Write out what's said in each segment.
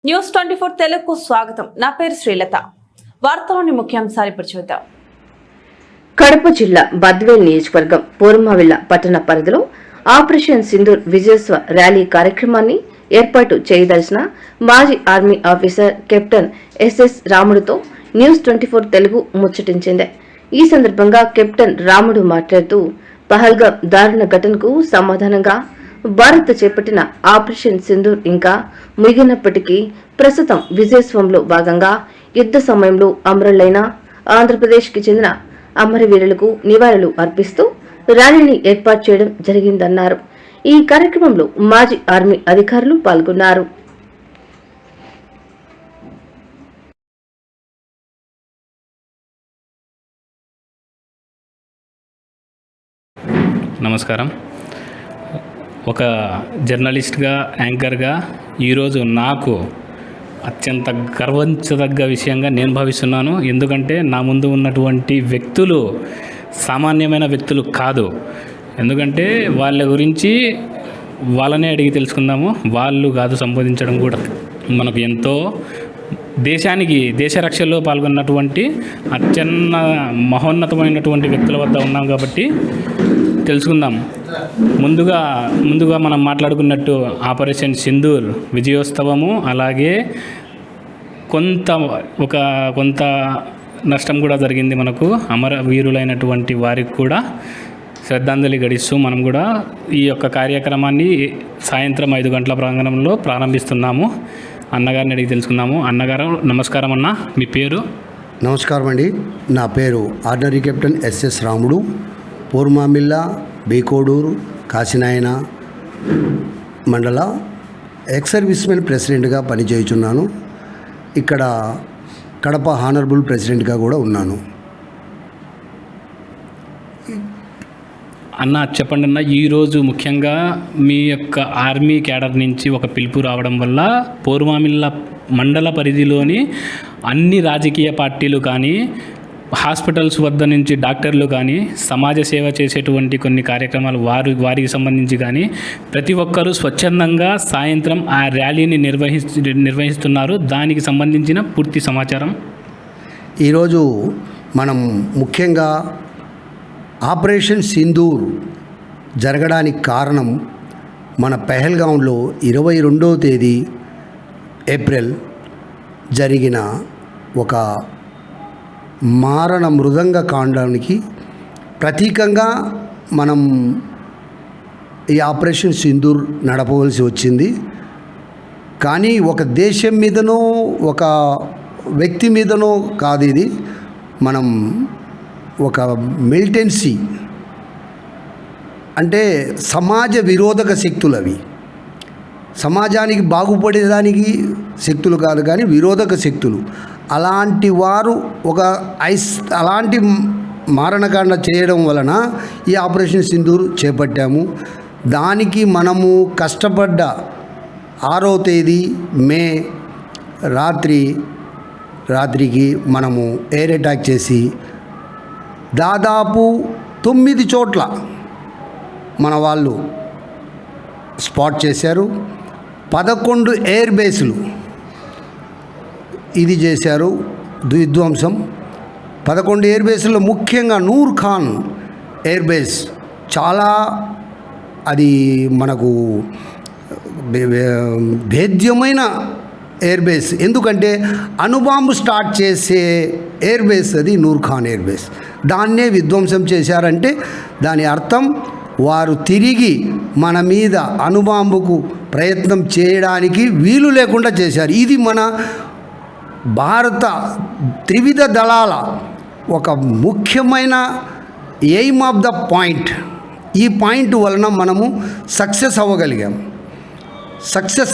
News 24 తెలుగుకు స్వాగతం. నా పేరు శ్రీలత. వార్తలోని ముఖ్యాంశాలు ఇప్పుడు చూద్దాం. కడప జిల్లా బద్వేల్ నియోజకవర్గం పూర్మావిల్ల పట్టణ పరిధిలో ఆపరేషన్ సింధూర్ విజయోత్సవ ర్యాలీ కార్యక్రమాన్ని ఏర్పాటు చేయదలిచిన మాజీ ఆర్మీ ఆఫీసర్ కెప్టెన్ ఎస్ఎస్ రాముడుతో న్యూస్ 24 తెలుగు ముచ్చటించింది. ఈ సందర్భంగా కెప్టెన్ రాముడు మాట్లాడుతూ పహల్గామ్ దారుణ ఘటనకు సమాధానంగా భారత్ చేపట్టిన ఆపరేషన్ సింధూర్ ఇంకా ముగినప్పటికీ ప్రస్తుతం విజయోత్సవంలో భాగంగా యుద్ధ సమయంలో అమరులైన ఆంధ్రప్రదేశ్ కి చెందిన అమరవీరులకు నివాళులు అర్పిస్తూ ర్యాలీని ఏర్పాటు చేయడం జరిగిందన్నారు. ఈ కార్యక్రమంలో మాజీ ఆర్మీ అధికారులు పాల్గొన్నారు. నమస్కారం. ఒక జర్నలిస్ట్గా, యాంకర్గా ఈరోజు నాకు అత్యంత గర్వించదగ్గ విషయంగా నేను భావిస్తున్నాను. ఎందుకంటే నా ముందు ఉన్నటువంటి వ్యక్తులు సామాన్యమైన వ్యక్తులు కాదు. ఎందుకంటే వాళ్ళ గురించి వాళ్ళనే అడిగి తెలుసుకుందాము. వాళ్ళు కాదు సంబోధించడం కూడా మనకు ఎంతో దేశానికి దేశ రక్షణలో పాల్గొన్నటువంటి అత్యన్న మహోన్నతమైనటువంటి వ్యక్తుల వద్ద ఉన్నాం కాబట్టి తెలుసుకుందాం. ముందుగా మనం మాట్లాడుకున్నట్టు ఆపరేషన్ సింధూర్ విజయోత్సవము, అలాగే కొంత నష్టం కూడా జరిగింది. మనకు అమరవీరులైనటువంటి వారికి కూడా శ్రద్ధాంజలి గడిస్తూ మనం కూడా ఈ యొక్క కార్యక్రమాన్ని సాయంత్రం 5 గంటల ప్రాంగణంలో ప్రారంభిస్తున్నాము. అన్నగారిని అడిగి తెలుసుకుందాము. అన్నగారు నమస్కారం. అన్న, మీ పేరు? నమస్కారం అండి. నా పేరు ఆర్డినరీ కెప్టెన్ ఎస్ఎస్ రాముడు. పూర్మామిల్ల, బీకోడూరు, కాశీనాయన మండల ఎక్స్ సర్వీస్మెన్ ప్రెసిడెంట్గా పనిచేయుచున్నాను. ఇక్కడ కడప హానరబుల్ ప్రెసిడెంట్గా కూడా ఉన్నాను. అన్న, చెప్పండి అన్న, ఈరోజు ముఖ్యంగా మీ యొక్క ఆర్మీ క్యాడర్ నుంచి ఒక పిలుపు రావడం వల్ల పూర్వామిల్ల మండల పరిధిలోని అన్ని రాజకీయ పార్టీలు కానీ, హాస్పిటల్స్ వద్ద నుంచి డాక్టర్లు కానీ, సమాజ సేవ చేసేటువంటి కొన్ని కార్యక్రమాలు వారికి సంబంధించి కానీ ప్రతి ఒక్కరూ స్వచ్ఛందంగా సాయంత్రం ఆ ర్యాలీని నిర్వహిస్తున్నారు. దానికి సంబంధించిన పూర్తి సమాచారం ఈరోజు మనం ముఖ్యంగా ఆపరేషన్ సింధూర్ జరగడానికి కారణం మన పహల్గాంలో 22వ తేదీ ఏప్రిల్ జరిగిన ఒక మారణ మృదంగ కాండానికి ప్రతీకంగా మనం ఈ ఆపరేషన్ సింధూర్ నడపవలసి వచ్చింది. కానీ ఒక దేశం మీదనో ఒక వ్యక్తి మీదనో కాదు, ఇది మనం ఒక మిలిటెన్సీ అంటే సమాజ విరోధక శక్తులు, అవి సమాజానికి బాగుపడేదానికి శక్తులు కాదు కానీ విరోధక శక్తులు. అలాంటి వారు అలాంటి మారణకాండ చేయడం వలన ఈ ఆపరేషన్ సింధూర్ చేపట్టాము. దానికి మనము కష్టపడ్డ 6వ తేదీ మే రాత్రికి మనము ఎయిర్ అటాక్ చేసి దాదాపు 9 చోట్ల మన వాళ్ళు స్పాట్ చేశారు. 11 ఎయిర్ బేస్లు ఇది చేశారు విధ్వంసం. 11 ఎయిర్ బేస్లో ముఖ్యంగా నూర్ ఖాన్ ఎయిర్ బేస్ చాలా అది మనకు భేద్యమైన ఎయిర్ బేస్. ఎందుకంటే అణుబాంబు స్టార్ట్ చేసే ఎయిర్ బేస్ అది నూర్ ఖాన్ ఎయిర్ బేస్. దాన్నే విధ్వంసం చేశారంటే దాని అర్థం వారు తిరిగి మన మీద అణుబాంబుకు ప్రయత్నం చేయడానికి వీలు లేకుండా చేశారు. ఇది మన భారత త్రివిధ దళాల ఒక ముఖ్యమైన ఎయిమ్ ఆఫ్ ద పాయింట్. ఈ పాయింట్ వలన మనము సక్సెస్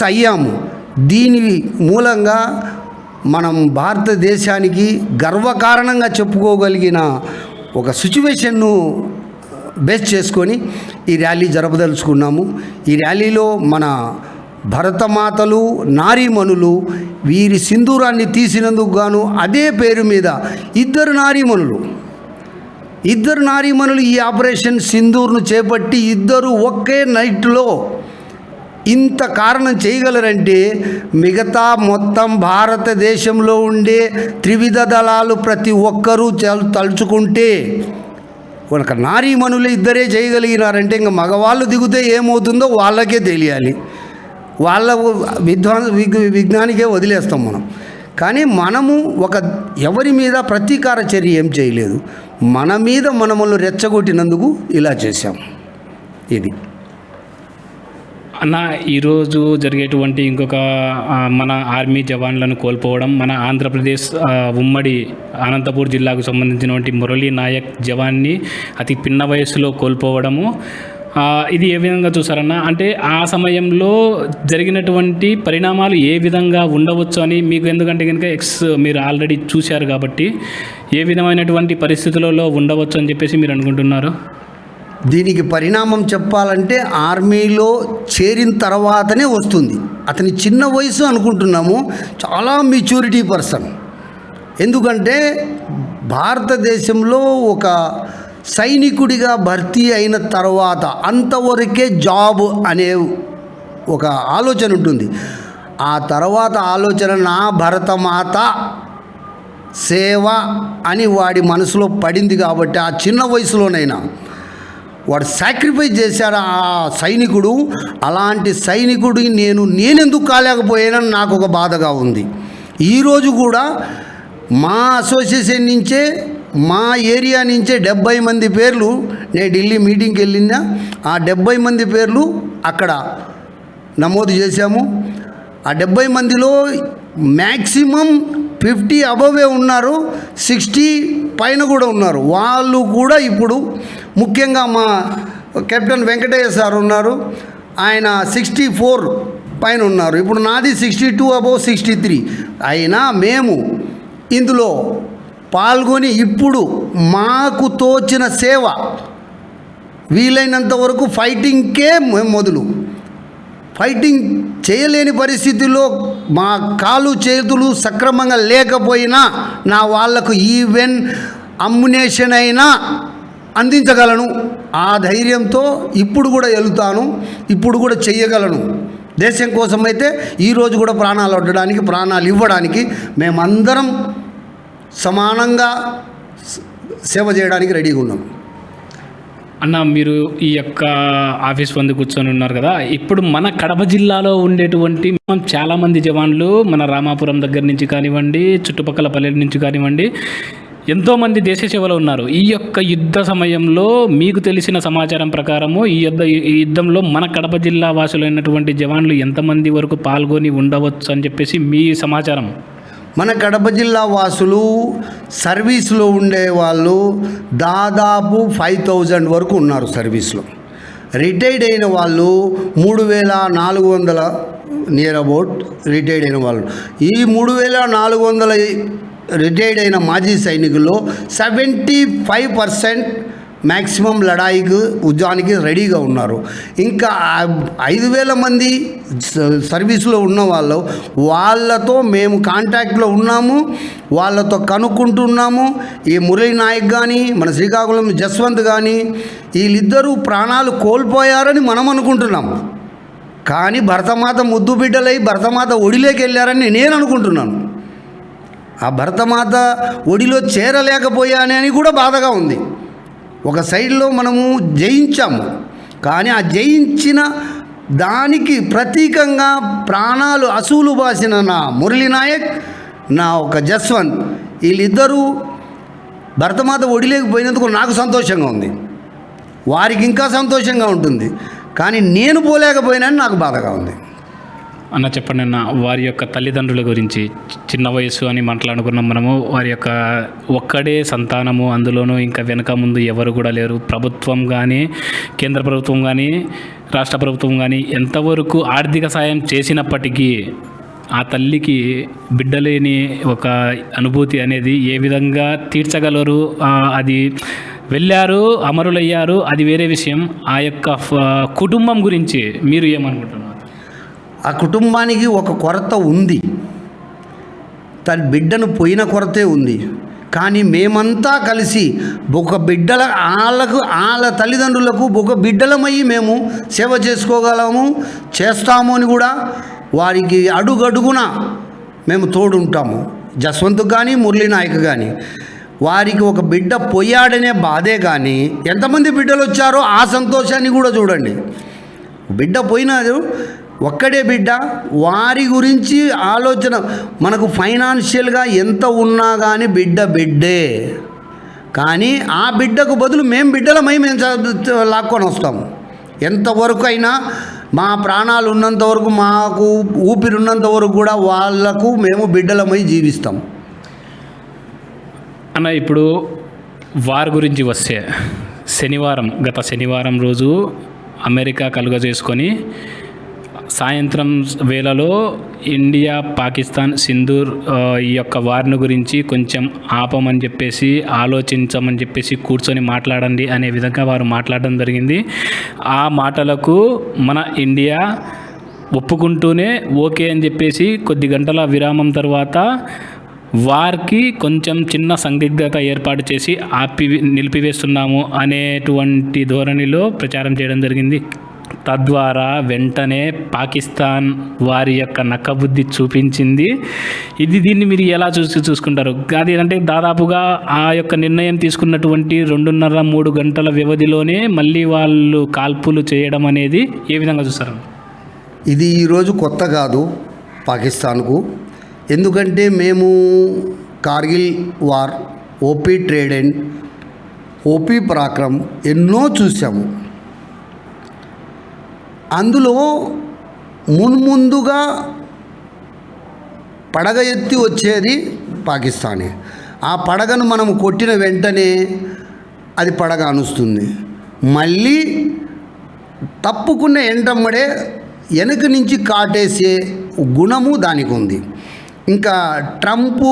అయ్యాము. దీని మూలంగా మనం భారతదేశానికి గర్వకారణంగా చెప్పుకోగలిగిన ఒక సిచ్యువేషన్ను బేస్ చేసుకొని ఈ ర్యాలీ జరపదలుచుకున్నాము. ఈ ర్యాలీలో మన భరతమాతలు, నారీమణులు వీరి సింధూరాన్ని తీసినందుకు గాను అదే పేరు మీద ఇద్దరు నారీమణులు ఈ ఆపరేషన్ సింధూర్ను చేపట్టి ఇద్దరు ఒకే నైట్లో ఇంత కారణం చేయగలరంటే మిగతా మొత్తం భారతదేశంలో ఉండే త్రివిధ దళాలు ప్రతి ఒక్కరూ తలుచుకుంటే ఒక నారీమణులు ఇద్దరే చేయగలిగినారంటే ఇంకా మగవాళ్ళు దిగితే ఏమవుతుందో వాళ్ళకే తెలియాలి. వాళ్ళ విజ్ఞానికే వదిలేస్తాం మనం. కానీ మనము ఎవరి మీద ప్రతీకార చర్య ఏం చేయలేదు. మన మీద మనములు రెచ్చగొట్టినందుకు ఇలా చేశాం. ఇది అన్న, ఈరోజు జరిగేటువంటి ఇంకొక మన ఆర్మీ జవాన్లను కోల్పోవడం, మన ఆంధ్రప్రదేశ్ ఉమ్మడి అనంతపూర్ జిల్లాకు సంబంధించినటువంటి మురళీ నాయక్ జవాన్ని అతి పిన్న వయస్సులో కోల్పోవడము, ఇది ఏ విధంగా చూసారన్న? అంటే ఆ సమయంలో జరిగినటువంటి పరిణామాలు ఏ విధంగా ఉండవచ్చు అని మీకు, ఎందుకంటే కనుక మీరు ఆల్రెడీ చూశారు కాబట్టి, ఏ విధమైనటువంటి పరిస్థితులలో ఉండవచ్చు అని చెప్పేసి మీరు అనుకుంటున్నారు? దీనికి పరిణామం చెప్పాలంటే ఆర్మీలో చేరిన తర్వాతనే వస్తుంది. అతని చిన్న వయసు అనుకుంటున్నాము, చాలా మెచ్యూరిటీ పర్సన్. ఎందుకంటే భారతదేశంలో ఒక సైనికుడిగా భర్తీ అయిన తర్వాత అంతవరకే జాబ్ అనే ఒక ఆలోచన ఉంటుంది. ఆ తర్వాత ఆలోచన నా భరతమాత సేవ అని వాడి మనసులో పడింది కాబట్టి ఆ చిన్న వయసులోనైనా వాడు సాక్రిఫైస్ చేశాడు ఆ సైనికుడు. అలాంటి సైనికుడిని నేనెందుకు కాలేకపోయానని నాకు ఒక బాధగా ఉంది. ఈరోజు కూడా మా అసోసియేషన్ నుంచే, మా ఏరియా నుంచే 70 మంది పేర్లు, నేను ఢిల్లీ మీటింగ్కి వెళ్ళినా ఆ 70 మంది పేర్లు అక్కడ నమోదు చేశాము. ఆ 70 మందిలో మ్యాక్సిమం 50 అబవే ఉన్నారు, 60 పైన కూడా ఉన్నారు. వాళ్ళు కూడా ఇప్పుడు ముఖ్యంగా మా కెప్టెన్ వెంకటయ్య సార్ ఉన్నారు, ఆయన 64 పైన ఉన్నారు. ఇప్పుడు నాది 62 అబవ్ 63. అయినా మేము ఇందులో పాల్గొని ఇప్పుడు మాకు తోచిన సేవ వీలైనంత వరకు ఫైటింగ్కే మొదలు. ఫైటింగ్ చేయలేని పరిస్థితుల్లో మా కాలు చేతులు సక్రమంగా లేకపోయినా నా వాళ్లకు ఈవెన్ అమ్యునేషన్ అయినా అందించగలను. ఆ ధైర్యంతో ఇప్పుడు కూడా వెళ్తాను, ఇప్పుడు కూడా చెయ్యగలను. దేశం కోసమైతే ఈరోజు కూడా ప్రాణాలు వడ్డడానికి, ప్రాణాలు ఇవ్వడానికి మేమందరం సమానంగా సేవ చేయడానికి రెడీగా ఉన్నాం. అన్న, మీరు ఈ యొక్క ఆఫీస్ ముందు కూర్చొని ఉన్నారు కదా, ఇప్పుడు మన కడప జిల్లాలో ఉండేటువంటి చాలామంది జవాన్లు మన రామాపురం దగ్గర నుంచి కానివ్వండి, చుట్టుపక్కల పల్లెల నుంచి కానివ్వండి, ఎంతోమంది దేశ సేవలో ఉన్నారు. ఈ యొక్క యుద్ధ సమయంలో మీకు తెలిసిన సమాచారం ప్రకారము ఈ యుద్ధంలో మన కడప జిల్లా వాసులైనటువంటి జవాన్లు ఎంతమంది వరకు పాల్గొని ఉండవచ్చు అని చెప్పేసి మీ సమాచారం? మన కడప జిల్లా వాసులు సర్వీస్లో ఉండేవాళ్ళు దాదాపు 5000 వరకు ఉన్నారు సర్వీస్లో. రిటైర్డ్ అయిన వాళ్ళు 3400 నియర్ అబౌట్ రిటైర్డ్ అయిన వాళ్ళు. ఈ 3400 రిటైర్డ్ అయిన మాజీ సైనికుల్లో 75% మ్యాక్సిమం లడాయికి ఉద్యమానికి రెడీగా ఉన్నారు. ఇంకా 5000 మంది సర్వీసులో ఉన్న వాళ్ళతో మేము కాంటాక్ట్లో ఉన్నాము, వాళ్ళతో కనుక్కుంటున్నాము. ఈ మురళీ నాయక్ కానీ, మన శ్రీకాకుళం జస్వంత్ కానీ, వీళ్ళిద్దరూ ప్రాణాలు కోల్పోయారని మనం అనుకుంటున్నాము. కానీ భరతమాత ముద్దు బిడ్డలై భరతమాత ఒడిలోకి వెళ్ళారని నేను అనుకుంటున్నాను. ఆ భరతమాత ఒడిలో చేరలేకపోయానని కూడా బాధగా ఉంది. ఒక సైడ్లో మనము జయించాము, కానీ ఆ జయించిన దానికి ప్రతీకంగా ప్రాణాలు అసూలు బాసిన నా మురళీ నాయక్, నా ఒక జస్వంత్, వీళ్ళిద్దరూ భరతమాత ఒడిలేకపోయినందుకు నాకు సంతోషంగా ఉంది. వారికి ఇంకా సంతోషంగా ఉంటుంది, కానీ నేను పోలేకపోయినని నాకు బాధగా ఉంది. అన్న, చెప్పండి అన్న, వారి యొక్క తల్లిదండ్రుల గురించి. చిన్న వయసు అని మాట్లాడుకున్నాం మనము. వారి యొక్క ఒక్కడే సంతానము, అందులోనూ ఇంకా వెనక ముందు ఎవరు కూడా లేరు. ప్రభుత్వం కానీ, కేంద్ర ప్రభుత్వం కానీ, రాష్ట్ర ప్రభుత్వం కానీ ఎంతవరకు ఆర్థిక సాయం చేసినప్పటికీ ఆ తల్లికి బిడ్డలేని ఒక అనుభూతి అనేది ఏ విధంగా తీర్చగలరు? అది వెళ్ళారు, అమరులయ్యారు, అది వేరే విషయం. ఆ యొక్క కుటుంబం గురించి మీరు ఏమనుకుంటున్నారు? ఆ కుటుంబానికి ఒక కొరత ఉంది. తన బిడ్డను పోయిన కొరతే ఉంది, కానీ మేమంతా కలిసి ఒక బిడ్డల వాళ్ళ తల్లిదండ్రులకు ఒక బిడ్డలమయ్యి మేము సేవ చేసుకోగలము, చేస్తాము అని కూడా వారికి అడుగడుగున మేము తోడుంటాము. జస్వంత్ కానీ మురళీ నాయక్ కానీ వారికి ఒక బిడ్డ పోయాడనే బాధే కానీ ఎంతమంది బిడ్డలు వచ్చారో ఆ సంతోషాన్ని కూడా చూడండి. బిడ్డ పోయినాడు, ఒక్కడే బిడ్డ, వారి గురించి ఆలోచన. మనకు ఫైనాన్షియల్గా ఎంత ఉన్నా కానీ బిడ్డే, కానీ ఆ బిడ్డకు బదులు మేము బిడ్డలమై మేము లాక్కొని వస్తాము. ఎంతవరకు అయినా మా ప్రాణాలు ఉన్నంత వరకు, మాకు ఊపిరి ఉన్నంత వరకు కూడా వాళ్లకు మేము బిడ్డలమై జీవిస్తాం. అన్న, ఇప్పుడు వారి గురించి వస్తే గత శనివారం రోజు అమెరికా కలుగజేసుకొని సాయంత్రం వేళలో ఇండియా పాకిస్తాన్ సింధూర్ ఈ యొక్క వారిని గురించి కొంచెం ఆపమని చెప్పేసి, ఆలోచించమని చెప్పేసి, కూర్చొని మాట్లాడండి అనే విధంగా వారు మాట్లాడడం జరిగింది. ఆ మాటలకు మన ఇండియా ఒప్పుకుంటూనే ఓకే అని చెప్పేసి కొద్ది గంటల విరామం తర్వాత వారికి కొంచెం చిన్న సందిగ్ధత ఏర్పాటు చేసి నిలిపివేస్తున్నాము అనేటువంటి ధోరణిలో ప్రచారం చేయడం జరిగింది. తద్వారా వెంటనే పాకిస్తాన్ వారి యొక్క నక్కబుద్ధి చూపించింది. దీన్ని మీరు ఎలా చూసుకుంటారు? అది అంటే దాదాపుగా ఆ యొక్క నిర్ణయం తీసుకున్నటువంటి 2.5-3 గంటల వ్యవధిలోనే మళ్ళీ వాళ్ళు కాల్పులు చేయడం అనేది ఏ విధంగా చూస్తారు? ఇది ఈరోజు కొత్త కాదు పాకిస్తాన్కు. ఎందుకంటే మేము Kargil war, OP Trident, OP Parakram ఎన్నో చూసాము. అందులో మున్ముందుగా పడగ ఎత్తి వచ్చేది పాకిస్తానే. ఆ పడగను మనం కొట్టిన వెంటనే అది పడగ అనుస్తుంది. మళ్ళీ తప్పుకున్న ఎంటమ్మడే వెనక నుంచి కాటేసే గుణము దానికి ఉంది. ఇంకా ట్రంప్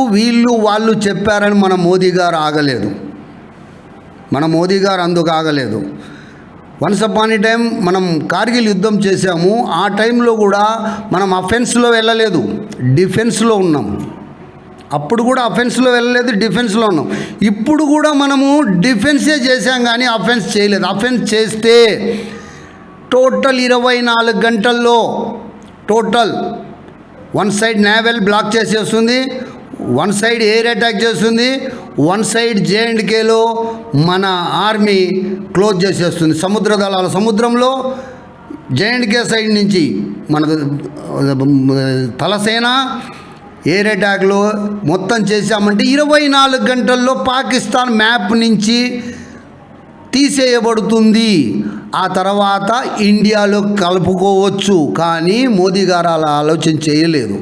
వాళ్ళు చెప్పారని మన మోదీ గారు ఆగలేదు. మన మోదీ గారు అందుకు ఆగలేదు. వన్స్ అపాన్ ఏ టైం మనం కార్గిల్ యుద్ధం చేశాము. ఆ టైంలో కూడా మనం అఫెన్స్లో వెళ్ళలేదు, డిఫెన్స్లో ఉన్నాం. అప్పుడు కూడా అఫెన్స్లో వెళ్ళలేదు, డిఫెన్స్లో ఉన్నాం. ఇప్పుడు కూడా మనము డిఫెన్సే చేశాం కానీ అఫెన్స్ చేయలేదు. అఫెన్స్ చేస్తే టోటల్ 24 గంటల్లో వన్ సైడ్ నేవల్ బ్లాక్ చేసేస్తుంది, వన్ సైడ్ ఎయిర్ అటాక్ చేస్తుంది, వన్ సైడ్ జేఎండ్కేలో మన ఆర్మీ క్లోజ్ చేసేస్తుంది. సముద్రంలో జేఎండ్కే సైడ్ నుంచి మన తలసేన ఎయిర్ అటాక్లో మొత్తం చేశామంటే 24 గంటల్లో పాకిస్తాన్ మ్యాప్ నుంచి తీసేయబడుతుంది. ఆ తర్వాత ఇండియాలో కలుపుకోవచ్చు. కానీ మోదీ గారు అలా ఆలోచన చేయలేదు.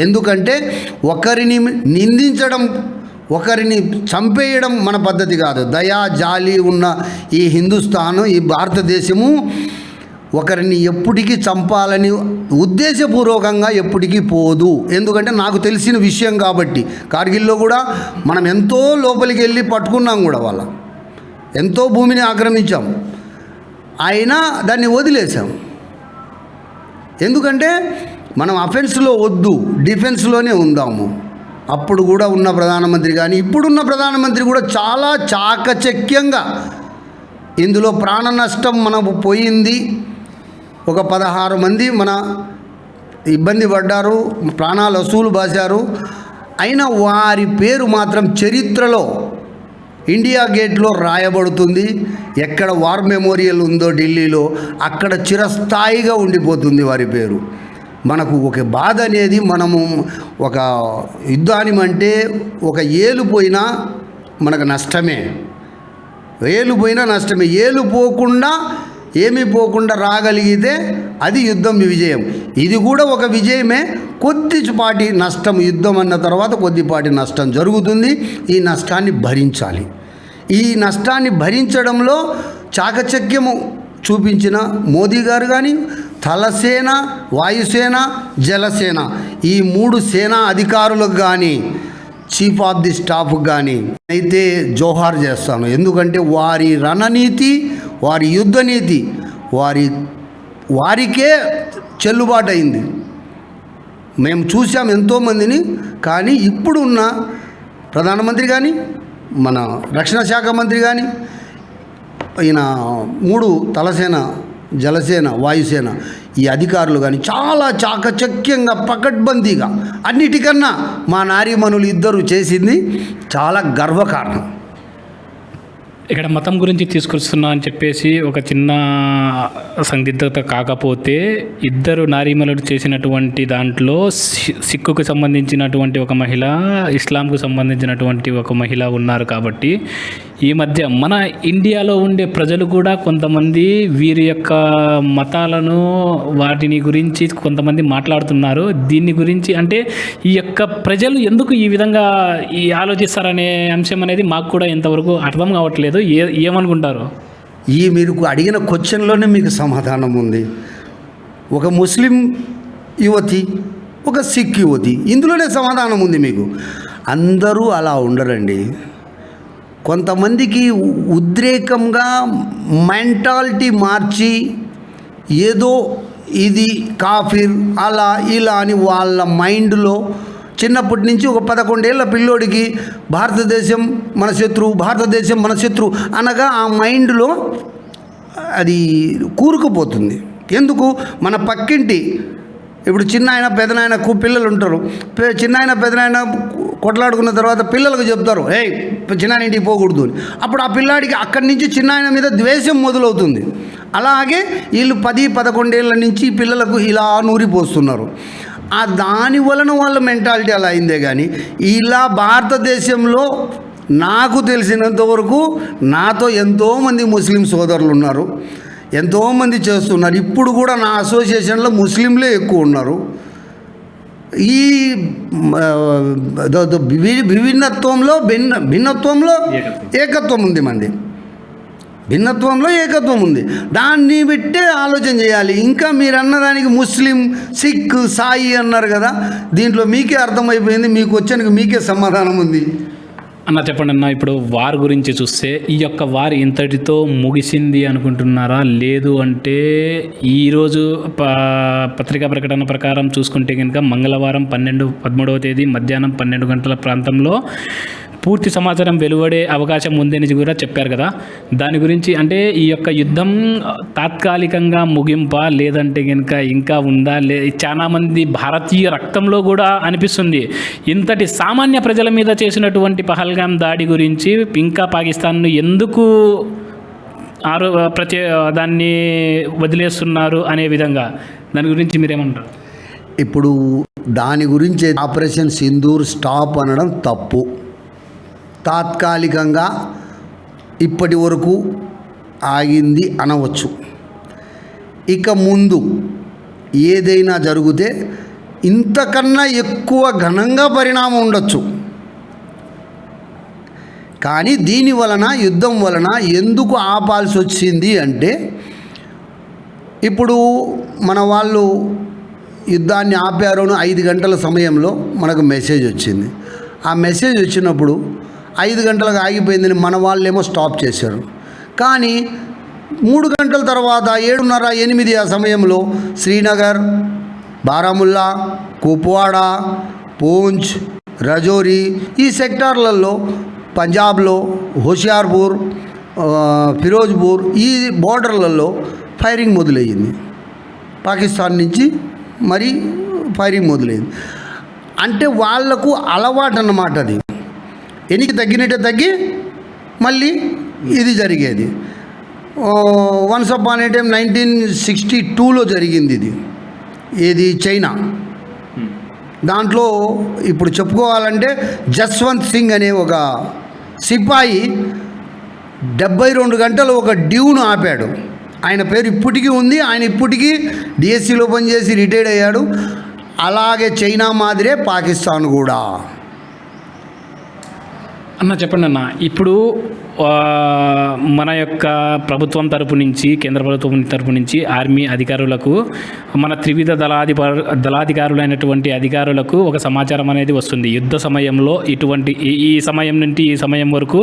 ఎందుకంటే ఒకరిని నిందించడం, ఒకరిని చంపేయడం మన పద్ధతి కాదు. దయా జాలి ఉన్న ఈ హిందుస్థాను, ఈ భారతదేశము ఒకరిని ఎప్పటికీ చంపాలని ఉద్దేశపూర్వకంగా ఎప్పటికీ పోదు. ఎందుకంటే నాకు తెలిసిన విషయం కాబట్టి. కార్గిల్లో కూడా మనం ఎంతో లోపలికి వెళ్ళి పట్టుకున్నాం కూడా, వాళ్ళ ఎంతో భూమిని ఆక్రమించాం, అయినా దాన్ని వదిలేసాం. ఎందుకంటే మనం అఫెన్స్లో వద్దు, డిఫెన్స్లోనే ఉందాము. అప్పుడు కూడా ఉన్న ప్రధానమంత్రి కానీ ఇప్పుడున్న ప్రధానమంత్రి కూడా చాలా చాకచక్యంగా ఇందులో ప్రాణ నష్టం మనకు పోయింది. ఒక 16 మంది మన ఇబ్బంది పడ్డారు, ప్రాణాలు అసూలు బాశారు. అయినా వారి పేరు మాత్రం చరిత్రలో ఇండియా గేట్లో రాయబడుతుంది. ఎక్కడ వార్ మెమోరియల్ ఉందో ఢిల్లీలో, అక్కడ చిరస్థాయిగా ఉండిపోతుంది వారి పేరు. మనకు ఒక బాధ అనేది, మనము ఒక యుద్ధాన్ని అంటే ఒక ఏలు పోయినా మనకు నష్టమే, ఏలు పోయినా నష్టమే. ఏలు పోకుండా ఏమీ పోకుండా రాగలిగితే అది యుద్ధం విజయం. ఇది కూడా ఒక విజయమే. కొద్దిపాటి నష్టం, యుద్ధం అన్న తర్వాత కొద్దిపాటి నష్టం జరుగుతుంది. ఈ నష్టాన్ని భరించాలి. ఈ నష్టాన్ని భరించడంలో చాకచక్యము చూపించిన మోదీ గారు కానీ, థలసేన, వాయుసేన, జలసేన, ఈ 3 సేనా అధికారులకు కానీ, చీఫ్ ఆఫ్ ది స్టాఫ్కి కానీ అయితే జోహార్ చేస్తాను. ఎందుకంటే వారి రణనీతి, వారి యుద్ధ నీతి వారికే చెల్లుబాటు అయింది. మేము చూసాం ఎంతోమందిని. కానీ ఇప్పుడున్న ప్రధానమంత్రి కానీ మన రక్షణ శాఖ మంత్రి కానీ ఈయన 3 తలసేన, జలసేన, వాయుసేన ఈ అధికారులు కానీ చాలా చాకచక్యంగా పకడ్బందీగా అన్నిటికన్నా మా నారీమణులు ఇద్దరు చేసింది చాలా గర్వకారణం. ఇక్కడ మతం గురించి తీసుకొస్తున్నా అని చెప్పేసి ఒక చిన్న సందిగ్ధత కాకపోతే ఇద్దరు నారీమణులు చేసినటువంటి దాంట్లో సిక్కుకు సంబంధించినటువంటి ఒక మహిళ, ఇస్లాంకు సంబంధించినటువంటి ఒక మహిళ ఉన్నారు. కాబట్టి ఈ మధ్య మన ఇండియాలో ఉండే ప్రజలు కూడా కొంతమంది వీరి యొక్క మతాలను వాటిని గురించి కొంతమంది మాట్లాడుతున్నారు. దీని గురించి అంటే ఈ యొక్క ప్రజలు ఎందుకు ఈ విధంగా ఆలోచిస్తారనే అంశం అనేది మాకు కూడా ఇంతవరకు అర్థం కావట్లేదు. ఏమనుకుంటారు? ఈ మీరు అడిగిన క్వశ్చన్లోనే మీకు సమాధానం ఉంది. ఒక ముస్లిం యువతి, ఒక సిక్ యువతి, ఇందులోనే సమాధానం ఉంది మీకు. అందరూ అలా ఉండరండి. కొంతమందికి ఉద్రేకంగా మెంటాలిటీ మార్చి ఏదో ఇది కాఫిర్ అలా ఇలా అని వాళ్ళ మైండ్లో చిన్నప్పటి నుంచి ఒక 11 ఏళ్ల పిల్లోడికి భారతదేశం మన శత్రువు, భారతదేశం మన శత్రువు అనగా ఆ మైండ్లో అది కూరుకుపోతుంది. ఎందుకు? మన పక్కింటి ఇప్పుడు చిన్నాయన పెదనాయనకు పిల్లలు ఉంటారు. చిన్నాయన పెదనాయన కొట్లాడుకున్న తర్వాత పిల్లలకు చెప్తారు, ఏయ్ చిన్నాయన ఇంటికి పోకూడదు అని. అప్పుడు ఆ పిల్లాడికి అక్కడి నుంచి చిన్నాయన మీద ద్వేషం మొదలవుతుంది. అలాగే వీళ్ళు 10-11 ఏళ్ళ నుంచి పిల్లలకు ఇలా నూరిపోస్తున్నారు. ఆ దాని వలన వాళ్ళ మెంటాలిటీ అలా అయిందే కానీ ఇలా భారతదేశంలో నాకు తెలిసినంతవరకు నాతో ఎంతోమంది ముస్లిం సోదరులు ఉన్నారు, ఎంతోమంది చేస్తున్నారు. ఇప్పుడు కూడా నా అసోసియేషన్లో ముస్లింలే ఎక్కువ ఉన్నారు. ఈ విభిన్నత్వంలో భిన్నత్వంలో ఏకత్వం ఉంది. మంది భిన్నత్వంలో ఏకత్వం ఉంది. దాన్ని బట్టే ఆలోచన చేయాలి. ఇంకా మీరు అన్నదానికి ముస్లిం, సిక్, సాయి అన్నారు కదా, దీంట్లో మీకే అర్థమైపోయింది. మీకు వచ్చానికి మీకే సమాధానం ఉంది. అన్న చెప్పండి అన్న, ఇప్పుడు వార్ గురించి చూస్తే ఈ యొక్క వార్ ఇంతటితో ముగిసింది అనుకుంటున్నారా? లేదు అంటే ఈరోజు పత్రికా ప్రకటన ప్రకారం చూసుకుంటే కనుక మంగళవారం 13వ తేదీ మధ్యాహ్నం 12 గంటల ప్రాంతంలో పూర్తి సమాచారం వెలువడే అవకాశం ఉందని కూడా చెప్పారు కదా. దాని గురించి అంటే ఈ యొక్క యుద్ధం తాత్కాలికంగా ముగింపా లేదంటే కనుక ఇంకా ఉందా? చాలా మంది భారతీయ రక్తంలో కూడా అనిపిస్తుంది. ఇంతటి సామాన్య ప్రజల మీద చేసినటువంటి పహల్గాం దాడి గురించి ఇంకా పాకిస్తాన్ను ఎందుకు దాన్ని వదిలేస్తున్నారు అనే విధంగా దాని గురించి మీరేమంటారు? ఇప్పుడు దాని గురించి ఆపరేషన్ సింధూర్ స్టాప్ అనడం తప్పు. తాత్కాలికంగా ఇప్పటి వరకు ఆగింది అనవచ్చు. ఇక ముందు ఏదైనా జరిగితే ఇంతకన్నా ఎక్కువ ఘనంగా పరిణామం ఉండొచ్చు. కానీ దీని వలన, యుద్ధం వలన ఎందుకు ఆపాల్సి వచ్చింది అంటే, ఇప్పుడు మన వాళ్ళు యుద్ధాన్ని ఆపారు 5 గంటల సమయంలో మనకు మెసేజ్ వచ్చింది. ఆ మెసేజ్ వచ్చినప్పుడు 5 గంటలకు ఆగిపోయిందని మన వాళ్ళేమో స్టాప్ చేశారు. కానీ 3 గంటల తర్వాత 7:30-8 ఆ సమయంలో శ్రీనగర్, బారాముల్లా, కుప్వాడా, పూంచ్, రజౌరి ఈ సెక్టార్లలో, పంజాబ్లో హోషియార్పూర్, ఫిరోజ్పూర్ ఈ బోర్డర్లలో ఫైరింగ్ మొదలయ్యింది. పాకిస్తాన్ నుంచి మరి ఫైరింగ్ మొదలైంది. అంటే వాళ్లకు అలవాటు అన్నమాట. అది ఎనికి తగ్గినట్టే తగ్గి మళ్ళీ ఇది జరిగేది. వన్స్ అపాన్ ఏ టైం 1962లో జరిగింది ఇది. ఏది? చైనా. దాంట్లో ఇప్పుడు చెప్పుకోవాలంటే జస్వంత్ సింగ్ అనే ఒక సిపాయి 72 గంటలు ఒక డ్యూను ఆపాడు. ఆయన పేరు ఇప్పటికీ ఉంది. ఆయన ఇప్పటికీ డిఎస్సిలో పనిచేసి రిటైర్డ్ అయ్యాడు. అలాగే చైనా మాదిరే పాకిస్తాన్ కూడా. అన్న చెప్పండి అన్న, ఇప్పుడు మన యొక్క ప్రభుత్వం తరపు నుంచి, కేంద్ర ప్రభుత్వం తరపు నుంచి ఆర్మీ అధికారులకు, మన త్రివిధ దళాధికారులైనటువంటి అధికారులకు ఒక సమాచారం అనేది వస్తుంది. యుద్ధ సమయంలో ఇటువంటి ఈ సమయం నుండి ఈ సమయం వరకు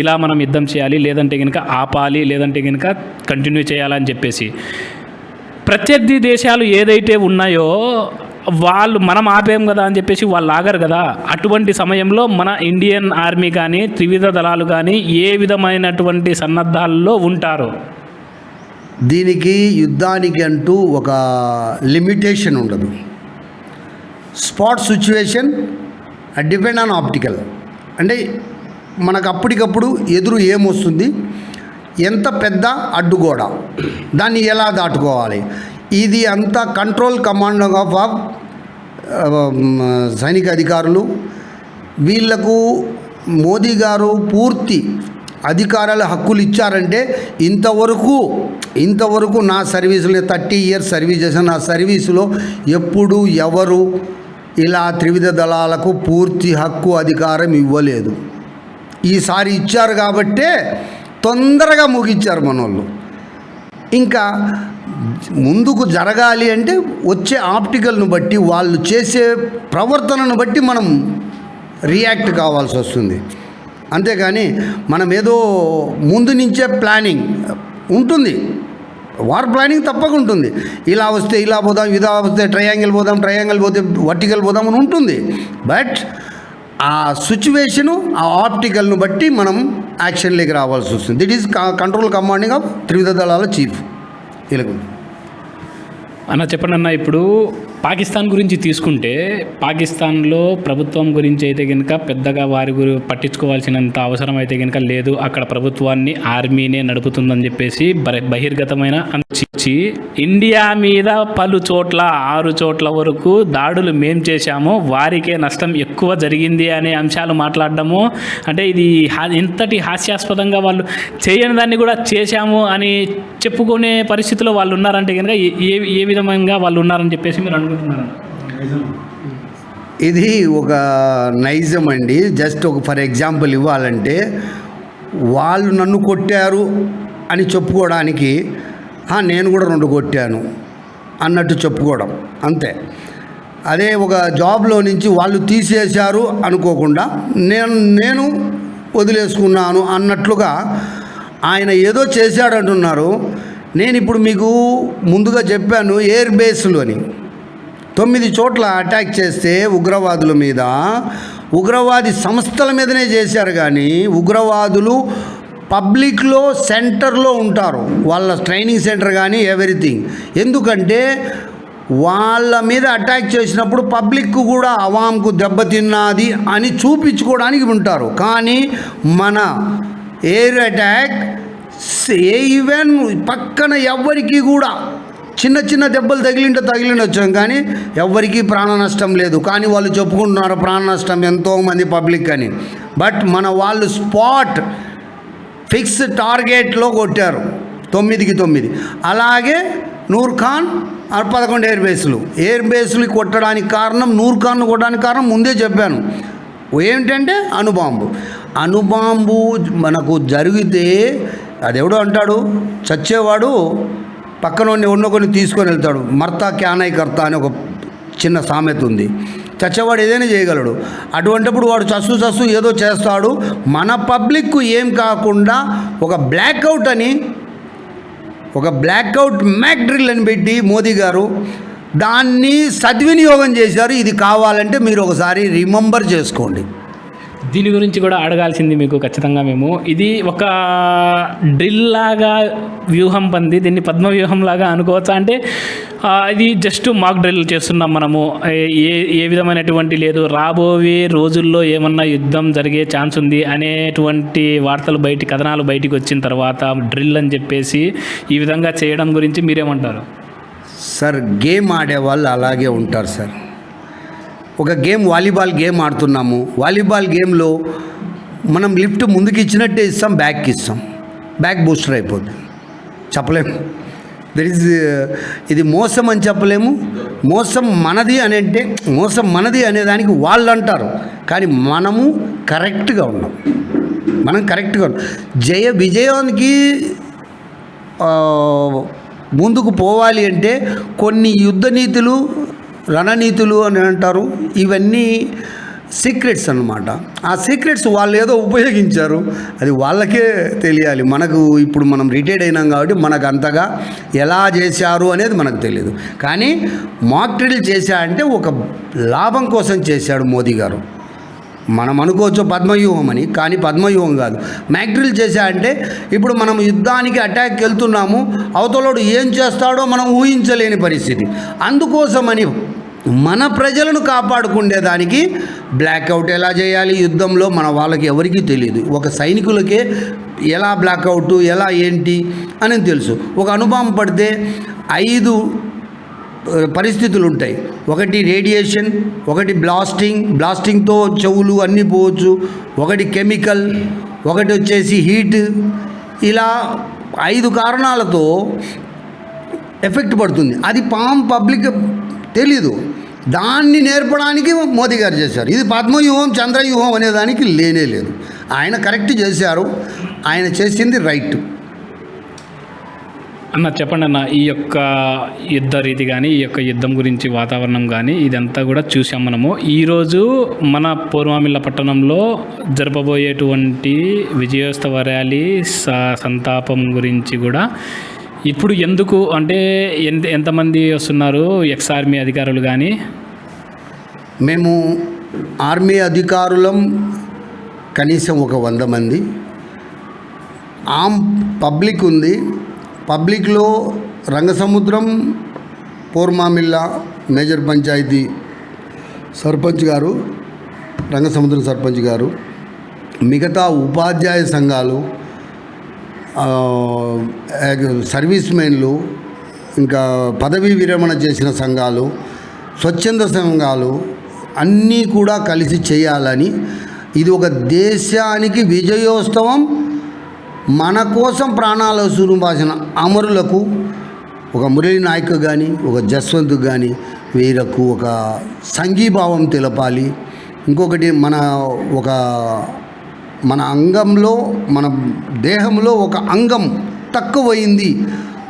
ఇలా మనం యుద్ధం చేయాలి, లేదంటే కనుక ఆపాలి, లేదంటే కనుక కంటిన్యూ చేయాలని చెప్పేసి. ప్రత్యర్థి దేశాలు ఏదైతే ఉన్నాయో వాళ్ళు మనం ఆపేం కదా అని చెప్పేసి వాళ్ళు ఆగరు కదా. అటువంటి సమయంలో మన ఇండియన్ ఆర్మీ కానీ త్రివిధ దళాలు కానీ ఏ విధమైనటువంటి సన్నద్ధాల్లో ఉంటారు? దీనికి యుద్ధానికి అంటూ ఒక లిమిటేషన్ ఉండదు. Spot situation depend on optical. అంటే మనకు అప్పటికప్పుడు ఎదురు ఏమొస్తుంది, ఎంత పెద్ద అడ్డుగోడ, దాన్ని ఎలా దాటుకోవాలి, ఇది అంతా కంట్రోల్ కమాండ్ ఆఫ్ సైనిక అధికారులు. వీళ్లకు మోదీ గారు పూర్తి అధికారాల హక్కులు ఇచ్చారంటే ఇంతవరకు నా సర్వీసులో 30 ఇయర్స్ సర్వీస్ చేసిన నా సర్వీసులో ఎప్పుడు ఎవరు ఇలా త్రివిధ దళాలకు పూర్తి హక్కు అధికారం ఇవ్వలేదు. ఈసారి ఇచ్చారు కాబట్టే తొందరగా ముగించారు మనోళ్ళు. ఇంకా ముందుకు జరగాలి అంటే వచ్చే ఆప్టికల్ను బట్టి, వాళ్ళు చేసే ప్రవర్తనను బట్టి మనం రియాక్ట్ కావాల్సి వస్తుంది. అంతేగాని మనం ఏదో ముందు నుంచే ప్లానింగ్ ఉంటుంది, వార్ ప్లానింగ్ తప్పకుండా ఉంటుంది. ఇలా వస్తే ఇలా పోదాం, ఇలా వస్తే ట్రయాంగిల్ పోతే వర్టికల్ పోదాం అని ఉంటుంది. బట్ ఆ సిచ్యువేషను, ఆ ఆప్టికల్ను బట్టి మనం యాక్షన్లోకి రావాల్సి వస్తుంది. దిట్ ఈస్ కంట్రోల్ కమాండింగ్ ఆఫ్ త్రివిధ దళాల చీఫ్. ఇలా అన్న చెప్పండి అన్న, ఇప్పుడు పాకిస్తాన్ గురించి తీసుకుంటే పాకిస్తాన్లో ప్రభుత్వం గురించి అయితే కనుక పెద్దగా వారి పట్టించుకోవాల్సినంత అవసరం అయితే కనుక లేదు. అక్కడ ప్రభుత్వాన్ని ఆర్మీనే నడుపుతుందని చెప్పేసి బహిర్గతమైన అందించి ఇండియా మీద పలు చోట్ల 6 చోట్ల వరకు దాడులు మేం చేశాము, వారికే నష్టం ఎక్కువ జరిగింది అనే అంశాలు మాట్లాడడము, అంటే ఇది ఇంతటి హాస్యాస్పదంగా వాళ్ళు చేయని దాన్ని కూడా చేశాము అని చెప్పుకునే పరిస్థితిలో వాళ్ళు ఉన్నారంటే కనుక ఏ విధంగా వాళ్ళు ఉన్నారని చెప్పేసి మీరు అనుకుంటున్నారు? ఇది ఒక నైజం అండి. జస్ట్ ఒక ఫర్ ఎగ్జాంపుల్ ఇవ్వాలంటే, వాళ్ళు నన్ను కొట్టారు అని చెప్పుకోవడానికి నేను కూడా 2 కొట్టాను అన్నట్టు చెప్పుకోవడం అంతే. అదే ఒక జాబ్లో నుంచి వాళ్ళు తీసేశారు అనుకోకుండా నేను వదిలేసుకున్నాను అన్నట్లుగా ఆయన ఏదో చేశాడంటున్నారు. నేను ఇప్పుడు మీకు ముందుగా చెప్పాను, ఎయిర్ బేస్లోని 9 చోట్ల అటాక్ చేస్తే ఉగ్రవాదుల మీద, ఉగ్రవాది సంస్థల మీదనే చేశారు. కానీ ఉగ్రవాదులు పబ్లిక్లో సెంటర్లో ఉంటారు, వాళ్ళ ట్రైనింగ్ సెంటర్ కానీ ఎవ్రీథింగ్. ఎందుకంటే వాళ్ళ మీద అటాక్ చేసినప్పుడు పబ్లిక్ కూడా అవాంకు దెబ్బతిన్నది అని చూపించుకోవడానికి ఉంటారు. కానీ మన ఎయిర్ అటాక్ ఈవెన్ పక్కన ఎవ్వరికీ కూడా చిన్న దెబ్బలు తగిలిండొచ్చాం, కానీ ఎవ్వరికీ ప్రాణ నష్టం లేదు. కానీ వాళ్ళు చెప్పుకుంటున్నారు ప్రాణ నష్టం ఎంతోమంది పబ్లిక్ అని. బట్ మన వాళ్ళు స్పాట్ ఫిక్స్ టార్గెట్లో కొట్టారు 9కి 9. అలాగే నూర్ఖాన్ 11 ఎయిర్ బేస్లు కొట్టడానికి కారణం, నూర్ఖాన్ను కొట్టడానికి కారణం ముందే చెప్పాను ఏమిటంటే అణుబాంబు మనకు జరిగితే అదెవడో అంటాడు, చచ్చేవాడు పక్కన కొన్ని తీసుకొని వెళ్తాడు. మర్తా క్యానై కర్తా అని ఒక చిన్న సామెత ఉంది. చచ్చేవాడు ఏదైనా చేయగలడు. అటువంటిప్పుడు వాడు చస్సు ఏదో చేస్తాడు. మన పబ్లిక్ ఏం కాకుండా ఒక బ్లాక్అవుట్ మ్యాక్ డ్రిల్ అని పెట్టి మోదీ గారు దాన్ని సద్వినియోగం చేశారు. ఇది కావాలంటే మీరు ఒకసారి రిమెంబర్ చేసుకోండి. దీని గురించి కూడా అడగాల్సింది మీకు ఖచ్చితంగా మేము. ఇది ఒక డ్రిల్ లాగా వ్యూహం పంది, దీన్ని పద్మ వ్యూహం లాగా అనుకోవచ్చా? అంటే ఇది జస్ట్ మాక్ డ్రిల్ చేస్తున్నాం మనము, ఏ విధమైనటువంటి లేదు, రాబోయే రోజుల్లో ఏమన్నా యుద్ధం జరిగే ఛాన్స్ ఉంది అనేటువంటి వార్తలు కథనాలు బయటికి వచ్చిన తర్వాత డ్రిల్ అని చెప్పేసి ఈ విధంగా చేయడం గురించి మీరేమంటారు? సార్, గేమ్ ఆడేవాళ్ళు అలాగే ఉంటారు సార్. ఒక వాలీబాల్ గేమ్ ఆడుతున్నాము. వాలీబాల్ గేమ్లో మనం లిఫ్ట్ ముందుకు ఇచ్చినట్టే ఇస్తాం, బ్యాక్కి ఇస్తాం, బ్యాక్ బూస్టర్ అయిపోతుంది. చెప్పలేము. ఇది మోసం అని చెప్పలేము. మోసం మనది అనేదానికి వాళ్ళు అంటారు, కానీ మనము కరెక్ట్గా ఉన్నాం. విజయానికి ముందుకు పోవాలి అంటే కొన్ని యుద్ధ నీతులు, రణనీతులు అని అంటారు. ఇవన్నీ సీక్రెట్స్ అన్నమాట. ఆ సీక్రెట్స్ వాళ్ళు ఏదో ఉపయోగించారు, అది వాళ్ళకే తెలియాలి. మనకు ఇప్పుడు మనం రిటైర్డ్ అయినాం కాబట్టి మనకు అంతగా ఎలా చేశారు అనేది మనకు తెలియదు. కానీ మాక్ డ్రిల్ చేశాడంటే ఒక లాభం కోసం చేశాడు మోదీ గారు. మనం అనుకోవచ్చు పద్మవ్యూహం అని, కానీ పద్మవ్యూహం కాదు. మాక్ డ్రిల్ చేశాడంటే ఇప్పుడు మనం యుద్ధానికి అటాక్కి వెళ్తున్నాము, అవతలోడు ఏం చేస్తాడో మనం ఊహించలేని పరిస్థితి. అందుకోసమని మన ప్రజలను కాపాడుకునేదానికి బ్లాక్అవుట్ ఎలా చేయాలి యుద్ధంలో మన వాళ్ళకి ఎవరికీ తెలియదు. ఒక సైనికులకే ఎలా బ్లాక్అవుట్ ఎలా ఏంటి అని తెలుసు. ఒక అణుబాంబు పడితే 5 పరిస్థితులు ఉంటాయి. ఒకటి రేడియేషన్, ఒకటి బ్లాస్టింగ్తో చెవులు అన్నీ పోవచ్చు, ఒకటి కెమికల్, ఒకటి వచ్చేసి హీట్. ఇలా 5 కారణాలతో ఎఫెక్ట్ పడుతుంది. అది పబ్లిక్ తెలీదు. దాన్ని నేర్పడానికి మోదీ గారు చేశారు. ఇది పద్మవ్యూహం చంద్రవ్యూహం అనేదానికి లేనే లేదు. ఆయన కరెక్ట్ చేశారు, ఆయన చేసింది రైట్. అన్న చెప్పండి అన్న, ఈ యొక్క యుద్ధ రీతి కానీ ఈ యొక్క యుద్ధం గురించి వాతావరణం కానీ ఇదంతా కూడా చూసాం మనము. ఈరోజు మన పూర్వమిల్ల పట్టణంలో జరపబోయేటువంటి విజయోత్సవ ర్యాలీ సంతాపం గురించి కూడా ఇప్పుడు ఎందుకు అంటే ఎంతమంది వస్తున్నారు ఎక్స్ ఆర్మీ అధికారులు కానీ? మేము ఆర్మీ అధికారులం కనీసం ఒక 100 మంది. పబ్లిక్ ఉంది. పబ్లిక్లో రంగసముద్రం, పూర్మామిల్ల మేజర్ పంచాయతీ సర్పంచ్ గారు, రంగసముద్రం సర్పంచ్ గారు, మిగతా ఉపాధ్యాయ సంఘాలు, సర్వీస్ మెన్లు, ఇంకా పదవీ విరమణ చేసిన సంఘాలు, స్వచ్ఛంద సంఘాలు అన్నీ కూడా కలిసి చేయాలని. ఇది ఒక దేశానికి విజయోత్సవం. మన కోసం ప్రాణాలు సురుంబాసిన అమరులకు, ఒక మురళీ నాయక్ కానీ ఒక జస్వంత్ కానీ వీరకు ఒక సంఘీభావం తెలపాలి. ఇంకొకటి మన అంగంలో, మన దేహంలో ఒక అంగం తక్కువైంది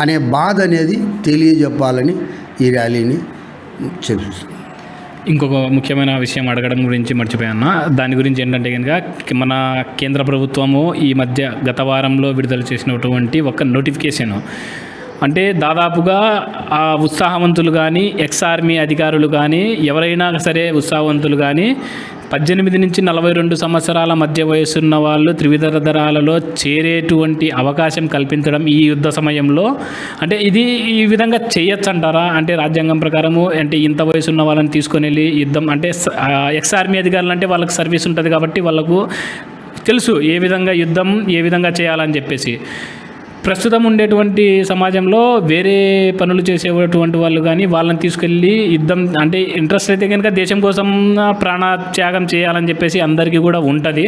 అనే బాధ అనేది తెలియజెప్పాలని ఈ ర్యాలీని చేస్తున్నాం. ఇంకొక ముఖ్యమైన విషయం అడగడం గురించి మర్చిపోయాను. దాని గురించి ఏంటంటే కనుక మన కేంద్ర ప్రభుత్వము ఈ మధ్య గత వారంలో విడుదల చేసినటువంటి ఒక నోటిఫికేషన్, అంటే దాదాపుగా ఆ ఉత్సాహవంతులు కానీ ఎక్స్ ఆర్మీ అధికారులు కానీ ఎవరైనా సరే ఉత్సాహవంతులు కానీ 18 నుంచి 42 సంవత్సరాల మధ్య వయసున్న వాళ్ళు త్రివిధ దళాలలో చేరేటువంటి అవకాశం కల్పించడం ఈ యుద్ధ సమయంలో, అంటే ఇది ఈ విధంగా చేయొచ్చు అంటారా? అంటే రాజ్యాంగం ప్రకారము అంటే ఇంత వయసున్న వాళ్ళని తీసుకొని వెళ్ళి యుద్ధం, అంటే ఎక్స్ ఆర్మీ అధికారులు అంటే వాళ్ళకి సర్వీస్ ఉంటుంది కాబట్టి వాళ్ళకు తెలుసు ఏ విధంగా యుద్ధం ఏ విధంగా చేయాలని చెప్పేసి. ప్రస్తుతం ఉండేటువంటి సమాజంలో వేరే పనులు చేసేటువంటి వాళ్ళు కానీ వాళ్ళని తీసుకెళ్ళి యుద్ధం అంటే ఇంట్రెస్ట్ అయితే కనుక దేశం కోసం ప్రాణత్యాగం చేయాలని చెప్పేసి అందరికీ కూడా ఉంటుంది.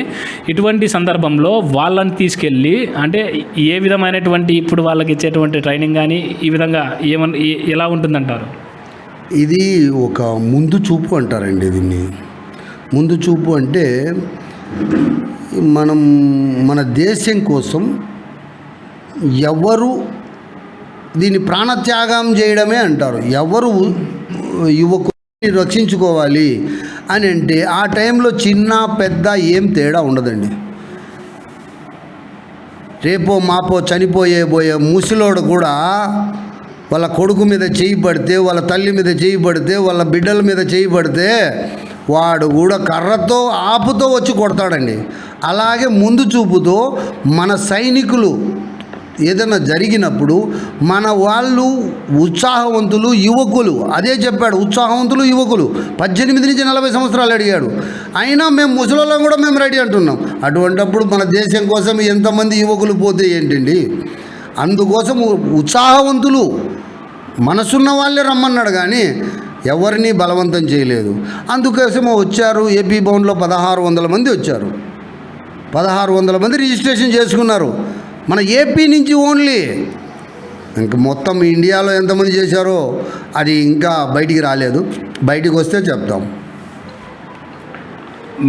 ఇటువంటి సందర్భంలో వాళ్ళని తీసుకెళ్ళి అంటే ఏ విధమైనటువంటి ఇప్పుడు వాళ్ళకి ఇచ్చేటువంటి ట్రైనింగ్ కానీ ఈ విధంగా ఎలా ఉంటుందంటారు? ఇది ఒక ముందు చూపు అంటారండి. దీన్ని ముందు చూపు అంటే మన దేశం కోసం ఎవరు దీన్ని ప్రాణత్యాగం చేయడమే అంటారు. ఎవరు యువకుని రక్షించుకోవాలి అని అంటే ఆ టైంలో చిన్న పెద్ద ఏం తేడా ఉండదండి. రేపో మాపో చనిపోయే ముసలోడు కూడా వాళ్ళ కొడుకు మీద చేయి పడితే, వాళ్ళ తల్లి మీద చేయి పడితే, వాళ్ళ బిడ్డల మీద చేయి పడితే వాడు కూడా కర్రతో ఆపుతో వచ్చి కొడతాడండి. అలాగే ముందు చూపుతో మన సైనికులు ఏదైనా జరిగినప్పుడు మన వాళ్ళు ఉత్సాహవంతులు యువకులు, అదే చెప్పాడు, ఉత్సాహవంతులు యువకులు 18 నుంచి 40 సంవత్సరాలు అడిగాడు. అయినా మేము ముసలోళ్ళం కూడా మేము రెడీ అంటున్నాం. అటువంటప్పుడు మన దేశం కోసం ఎంతమంది యువకులు పోతే ఏంటండి? అందుకోసం ఉత్సాహవంతులు మనసున్న వాళ్ళే రమ్మన్నాడు, కానీ ఎవరిని బలవంతం చేయలేదు. అందుకోసమే వచ్చారు. ఏపీ భవన్లో 1600 మంది వచ్చారు. 1600 మంది రిజిస్ట్రేషన్ చేసుకున్నారు. మన ఏపీ నుంచి ఓన్లీ. ఇంకా మొత్తం ఇండియాలో ఎంతమంది చేశారో అది ఇంకా బయటికి రాలేదు. బయటికి వస్తే చెప్తాం.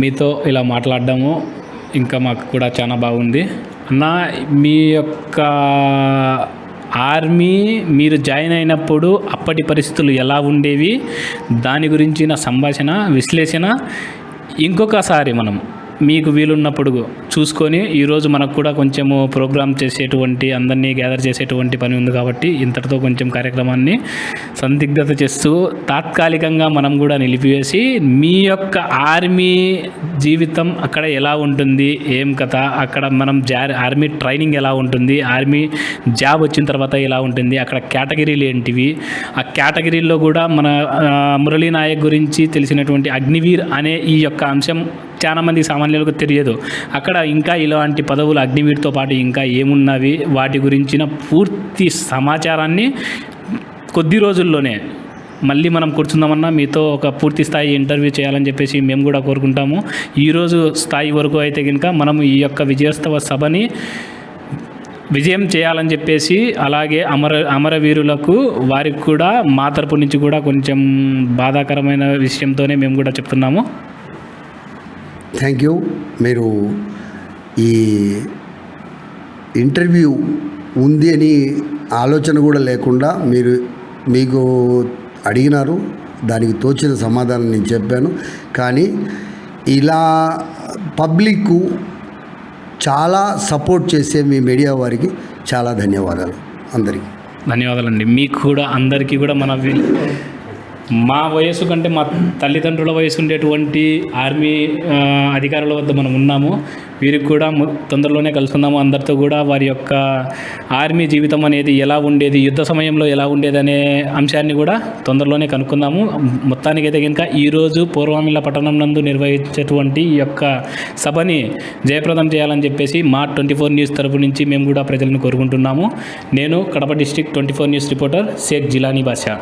మీతో ఇలా మాట్లాడడము ఇంకా మాకు కూడా చాలా బాగుంది అన్న. మీ యొక్క ఆర్మీ మీరు జాయిన్ అయినప్పుడు అప్పటి పరిస్థితులు ఎలా ఉండేవి, దాని గురించిన సంభాషణ విశ్లేషణ ఇంకొకసారి మనం మీకు వీలున్నప్పుడు చూసుకొని ఈరోజు మనకు కూడా కొంచెము ప్రోగ్రామ్ చేసేటువంటి అందరినీ గ్యాదర్ చేసేటువంటి పని ఉంది కాబట్టి ఇంతటితో కొంచెం కార్యక్రమాన్ని సందిగ్ధత చేస్తూ తాత్కాలికంగా మనం కూడా నిలిపివేసి మీ యొక్క ఆర్మీ జీవితం అక్కడ ఎలా ఉంటుంది, ఏం కథ, అక్కడ మనం ఆర్మీ ట్రైనింగ్ ఎలా ఉంటుంది, ఆర్మీ జాబ్ వచ్చిన తర్వాత ఎలా ఉంటుంది, అక్కడ కేటగిరీలు ఏంటివి, ఆ కేటగిరీల్లో కూడా మన మురళీ నాయక్ గురించి తెలిసినటువంటి అగ్నివీర్ అనే ఈ యొక్క అంశం చాలామంది సామాన్యులకు తెలియదు. అక్కడ ఇంకా ఇలాంటి పదవులు అగ్నివీర్తో పాటు ఇంకా ఏమున్నవి, వాటి గురించిన పూర్తి సమాచారాన్ని కొద్ది రోజుల్లోనే మళ్ళీ మనం కూర్చుందామన్నా మీతో ఒక పూర్తి స్థాయి ఇంటర్వ్యూ చేయాలని చెప్పేసి మేము కూడా కోరుకుంటాము. ఈరోజు స్థాయి వరకు అయితే కనుక మనం ఈ యొక్క విజయోత్సవ సభని విజయం చేయాలని చెప్పేసి, అలాగే అమరవీరులకు వారికి కూడా మా తరపు నుంచి కూడా కొంచెం బాధాకరమైన విషయంతోనే మేము కూడా చెప్తున్నాము. Thank you. మీరు ఈ ఇంటర్వ్యూ ఉంది అని ఆలోచన కూడా లేకుండా మీకు అడిగినారు, దానికి తోచిన సమాధానం నేను చెప్పాను. కానీ ఇలా పబ్లిక్ చాలా సపోర్ట్ చేసే మీ మీడియా వారికి చాలా ధన్యవాదాలు. అందరికీ ధన్యవాదాలండి. మీకు కూడా అందరికీ కూడా మా వయస్సు కంటే మా తల్లిదండ్రుల వయసు ఉండేటువంటి ఆర్మీ అధికారుల వద్ద మనం ఉన్నాము. వీరికి కూడా తొందరలోనే కలుసుకుందాము. అందరితో కూడా వారి యొక్క ఆర్మీ జీవితం అనేది ఎలా ఉండేది, యుద్ధ సమయంలో ఎలా ఉండేది అనే అంశాన్ని కూడా తొందరలోనే కనుక్కుందాము. మొత్తానికైతే కనుక ఈరోజు పూర్వమిల్ల పట్టణం నందు నిర్వహించేటువంటి ఈ యొక్క సభని జయప్రదం చేయాలని చెప్పేసి మా 24 న్యూస్ తరపు నుంచి మేము కూడా ప్రజలను కోరుకుంటున్నాము. నేను Kadapa district 24 news reporter Sheikh Jilani బాషా.